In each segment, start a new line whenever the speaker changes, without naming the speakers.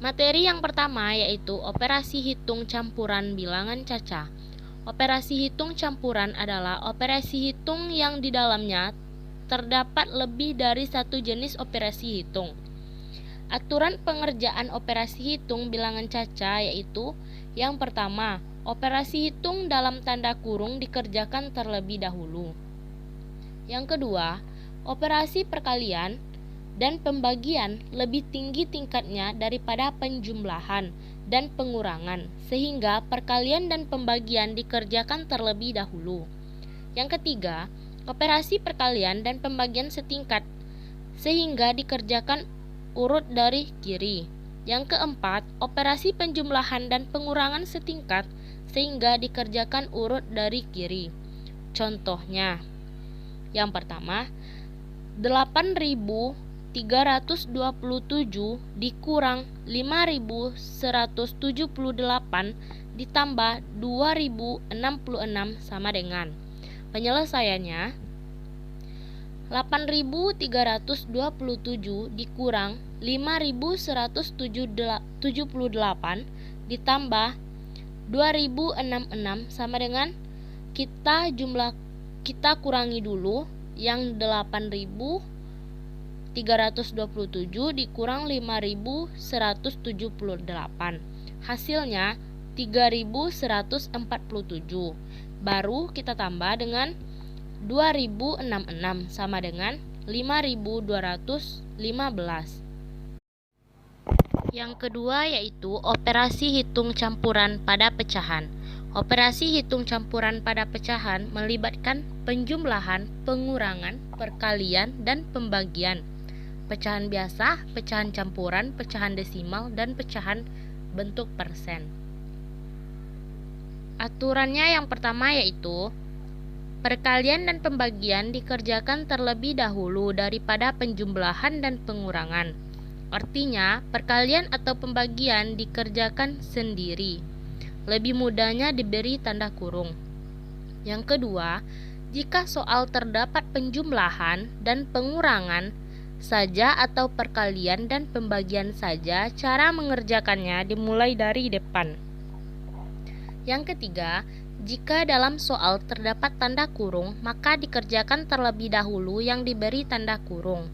Materi yang pertama yaitu operasi hitung campuran bilangan cacah. Operasi hitung campuran adalah operasi hitung yang di dalamnya terdapat lebih dari satu jenis operasi hitung. Aturan pengerjaan operasi hitung bilangan cacah yaitu: yang pertama, operasi hitung dalam tanda kurung dikerjakan terlebih dahulu. Yang kedua, operasi perkalian dan pembagian lebih tinggi tingkatnya daripada penjumlahan dan pengurangan, sehingga perkalian dan pembagian dikerjakan terlebih dahulu. Yang ketiga, operasi perkalian dan pembagian setingkat, sehingga dikerjakan urut dari kiri. Yang keempat, operasi penjumlahan dan pengurangan setingkat, sehingga dikerjakan urut dari kiri. Contohnya, yang pertama, 8.327 dikurang 5.178 ditambah 2.066 sama dengan. Penyelesaiannya, 8.327 dikurang 5.178 ditambah 2.066 sama dengan, kita kurangi dulu yang 8.327 dikurang 5.178. Hasilnya 3.147. Baru kita tambah dengan 2.066 sama dengan 5.215. Yang kedua yaitu operasi hitung campuran pada pecahan. Operasi hitung campuran pada pecahan melibatkan penjumlahan, pengurangan, perkalian, dan pembagian. Pecahan biasa, pecahan campuran, pecahan desimal, dan pecahan bentuk persen. Aturannya yang pertama yaitu: perkalian dan pembagian dikerjakan terlebih dahulu daripada penjumlahan dan pengurangan. Artinya, perkalian atau pembagian dikerjakan sendiri. Lebih mudahnya diberi tanda kurung. Yang kedua, jika soal terdapat penjumlahan dan pengurangan saja atau perkalian dan pembagian saja, cara mengerjakannya dimulai dari depan. Yang ketiga, jika dalam soal terdapat tanda kurung, maka dikerjakan terlebih dahulu yang diberi tanda kurung.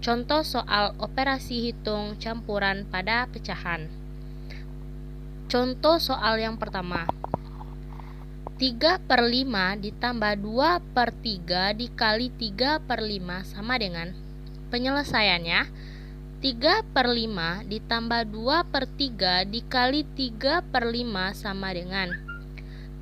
Contoh soal operasi hitung campuran pada pecahan. Contoh soal yang pertama, 3/5 ditambah 2/3 dikali 3/5 sama dengan. Penyelesaiannya, 3/5 ditambah 2/3 dikali 3/5 sama dengan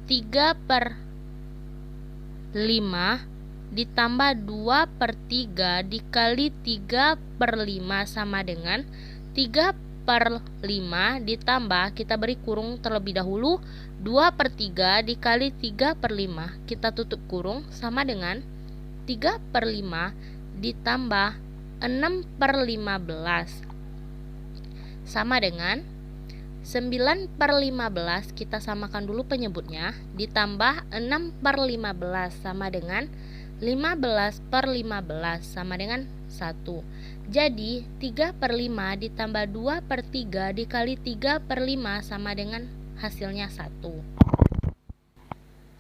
3/5 ditambah 2/3 dikali 3/5 sama dengan 3/5 ditambah, kita beri kurung terlebih dahulu, 2/3 dikali 3/5, kita tutup kurung, sama dengan 3/5 ditambah 6/15 sama dengan 9/15, kita samakan dulu penyebutnya, ditambah 6/15 sama dengan 15/15 sama dengan 1. Jadi 3/5 ditambah 2/3 dikali 3/5 sama dengan hasilnya 1.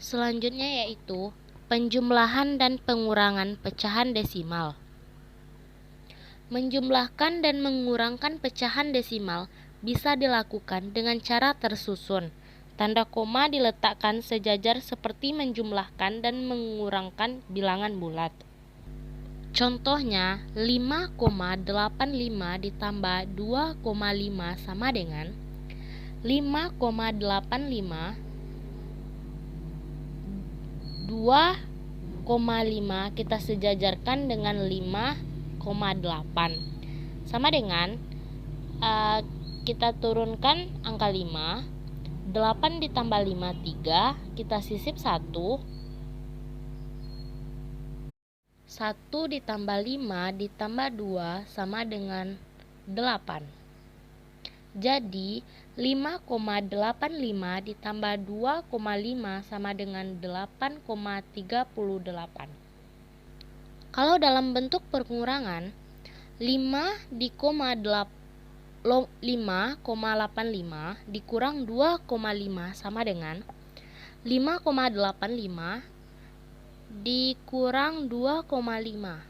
Selanjutnya yaitu penjumlahan dan pengurangan pecahan desimal. Menjumlahkan dan mengurangkan pecahan desimal bisa dilakukan dengan cara tersusun. Tanda koma diletakkan sejajar seperti menjumlahkan dan mengurangkan bilangan bulat. Contohnya, 5,85 ditambah 2,5 sama dengan 5,85 2,5 kita sejajarkan dengan 5,8 sama dengan, kita turunkan angka 5, 8 ditambah 5, 3, kita sisip 1 ditambah 5 ditambah 2 sama dengan 8. Jadi 5,85 ditambah 2,5 sama dengan 8,38. Kalau dalam bentuk pengurangan, 5 di koma 8 5,85 dikurang 2,5 sama dengan 5,85 dikurang 2,5.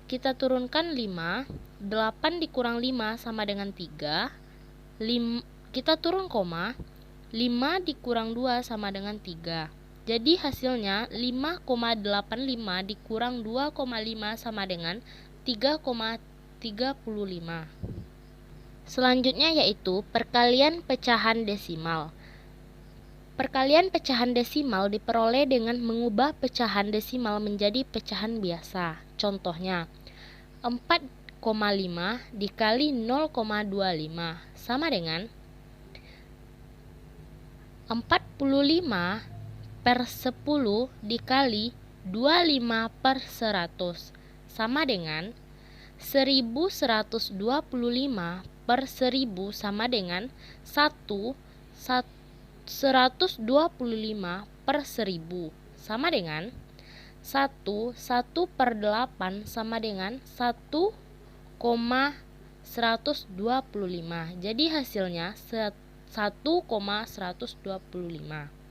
Kita turunkan 5, 8 dikurang 5 sama dengan 3. Kita turun koma, 5 dikurang 2 sama dengan 3. Jadi hasilnya 5,85 dikurang 2,5 sama dengan 3,35. Selanjutnya yaitu perkalian pecahan desimal. Perkalian pecahan desimal diperoleh dengan mengubah pecahan desimal menjadi pecahan biasa. Contohnya, 4,5 dikali 0,25 sama dengan 45 per 10 dikali 25 per 100 sama dengan 1125 per 1000 sama dengan 125 per 1000 sama dengan 1 per 8 sama dengan 1,125. Jadi hasilnya 1,125.